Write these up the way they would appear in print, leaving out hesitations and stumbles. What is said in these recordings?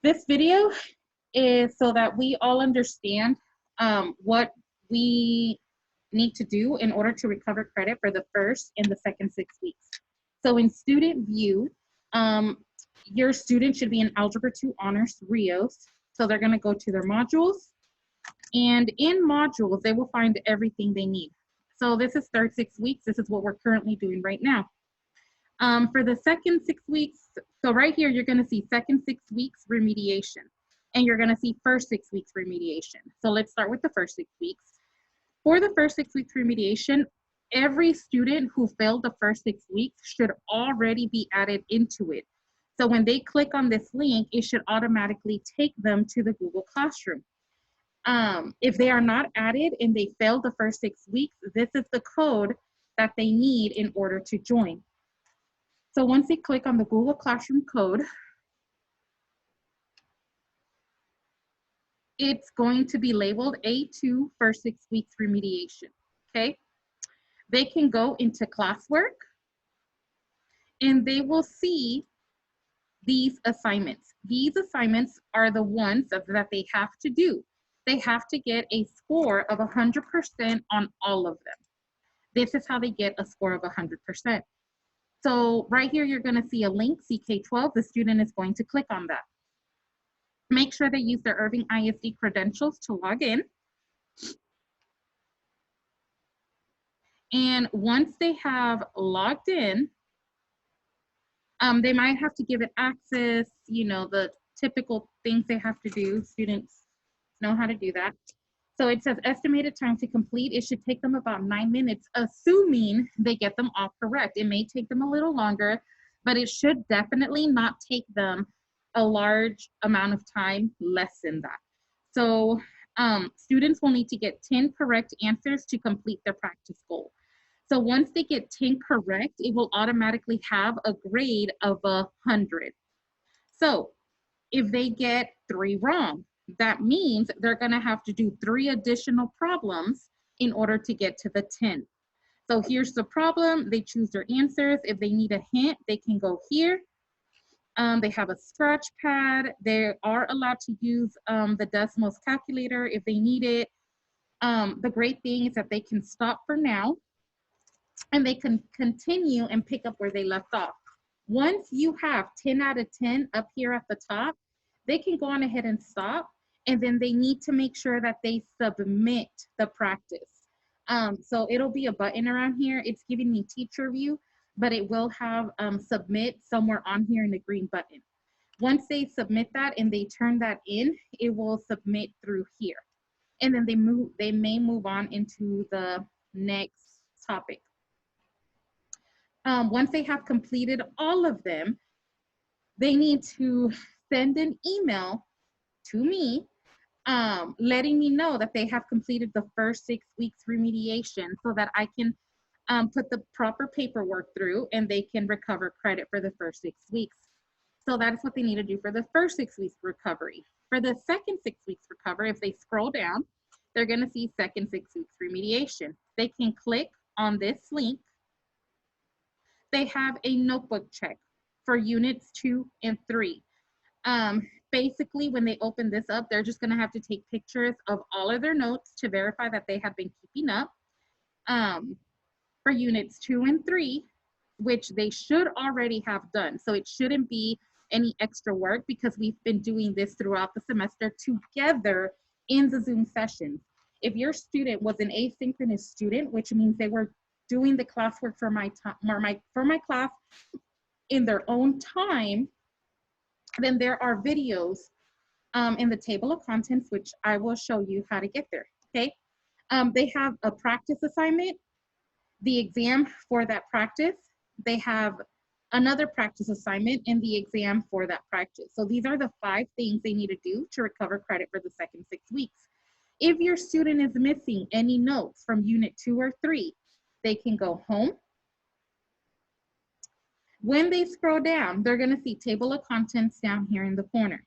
This video is so that we all understand what we need to do in order to recover credit for the first and the second 6 weeks. So in student view, your student should be in Algebra 2 Honors Rios. So they're going to go to their modules, and in modules, they will find everything they need. So this is third 6 weeks. This is what we're currently doing right now. For the second 6 weeks, so right here, you're going to see second 6 weeks remediation, and you're going to see first 6 weeks remediation. So let's start with the first 6 weeks. For the first 6 weeks remediation, every student who failed the first 6 weeks should already be added into it. So when they click on this link, it should automatically take them to the Google Classroom. If they are not added and they failed the first 6 weeks, this is the code that they need in order to join. So once they click on the Google Classroom code, it's going to be labeled A2 first 6 weeks remediation, okay? They can go into classwork and they will see these assignments. These assignments are the ones that they have to do. They have to get a score of 100% on all of them. This is how they get a score of 100%. So right here, you're going to see a link, CK12. The student is going to click on that. Make sure they use their Irving ISD credentials to log in. And once they have logged in, they might have to give it access, you know, the typical things they have to do. Students know how to do that. So it says estimated time to complete. It should take them about 9 minutes, assuming they get them all correct. It may take them a little longer, but it should definitely not take them a large amount of time, less than that. So students will need to get 10 correct answers to complete their practice goal. So once they get 10 correct, it will automatically have a grade of 100. So if they get 3 wrong, that means they're going to have to do 3 additional problems in order to get to the 10. So here's the problem. They choose their answers. If they need a hint, they can go here. They have a scratch pad. They are allowed to use the Desmos calculator if they need it. The great thing is that they can stop for now and they can continue and pick up where they left off. Once you have 10 out of 10 up here at the top, they can go on ahead and stop, and then they need to make sure that they submit the practice. So it'll be a button around here. It's giving me teacher view, but it will have submit somewhere on here in the green button. Once they submit that and they turn that in, it will submit through here. And then they may move on into the next topic. Once they have completed all of them, they need to send an email to me letting me know that they have completed the first 6 weeks remediation so that I can put the proper paperwork through and they can recover credit for the first 6 weeks. So that's what they need to do for the first 6 weeks recovery. For the second 6 weeks recovery, if they scroll down, they're going to see second 6 weeks remediation. They can click on this link. They have a notebook check for units 2 and 3. Basically, when they open this up, they're just going to have to take pictures of all of their notes to verify that they have been keeping up. For units 2 and 3, which they should already have done. So it shouldn't be any extra work because we've been doing this throughout the semester together in the Zoom sessions. If your student was an asynchronous student, which means they were doing the classwork for my class in their own time, then there are videos in the table of contents, which I will show you how to get there, okay? They have a practice assignment, the exam for that practice. They have another practice assignment and the exam for that practice. So these are the 5 things they need to do to recover credit for the second 6 weeks. If your student is missing any notes from unit 2 or 3, they can go home. When they scroll down, they're going to see table of contents down here in the corner.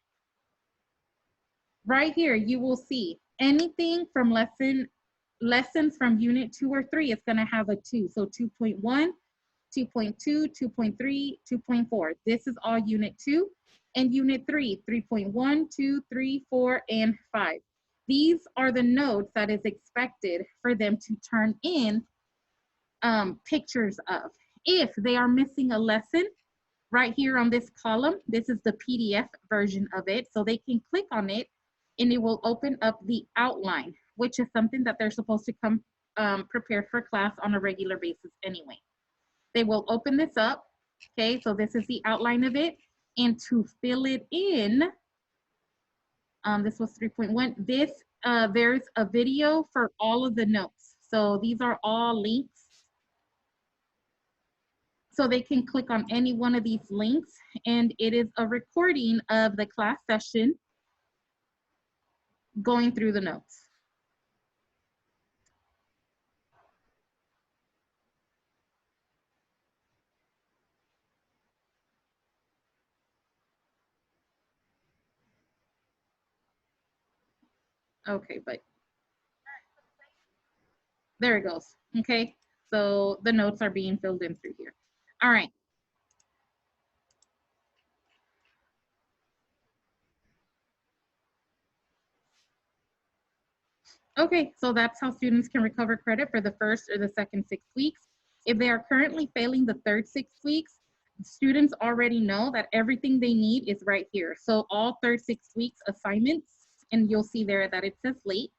Right here, you will see anything from lessons from unit 2 or 3 is going to have a 2. So 2.1, 2.2, 2.3, 2.4. This is all unit 2. And Unit 3, 3.1, 2, 3, 4, and 5. These are the notes that is expected for them to turn in pictures of. If they are missing a lesson, right here on this column, this is the PDF version of it, so they can click on it and it will open up the outline, which is something that they're supposed to come prepared for class on a regular basis anyway. They will open this up, okay, so this is the outline of it, and to fill it in, this was 3.1, there's a video for all of the notes. So these are all links. So they can click on any one of these links, and it is a recording of the class session going through the notes. Okay, but there it goes. Okay, so the notes are being filled in through here. All right. Okay, so that's how students can recover credit for the first or the second 6 weeks. If they are currently failing the third 6 weeks, students already know that everything they need is right here. So all third 6 weeks assignments, and you'll see there that it says late,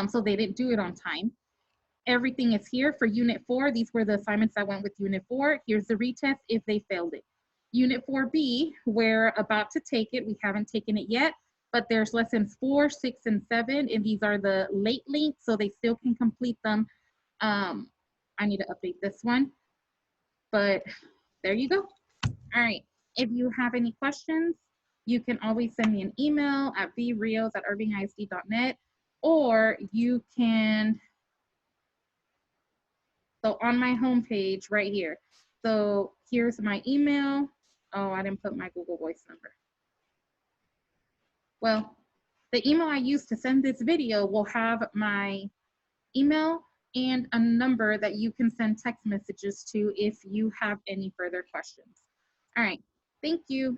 so they didn't do it on time. Everything is here for Unit 4. These were the assignments that went with Unit 4. Here's the retest if they failed it. Unit 4B, we're about to take it. We haven't taken it yet, but there's lessons 4, 6, and 7, and these are the late links, so they still can complete them. I need to update this one, but there you go. All right, if you have any questions, you can always send me an email at vrios@irvingisd.net, or you can, so on my homepage right here. So here's my email. Oh, I didn't put my Google Voice number. Well, the email I used to send this video will have my email and a number that you can send text messages to if you have any further questions. All right, thank you.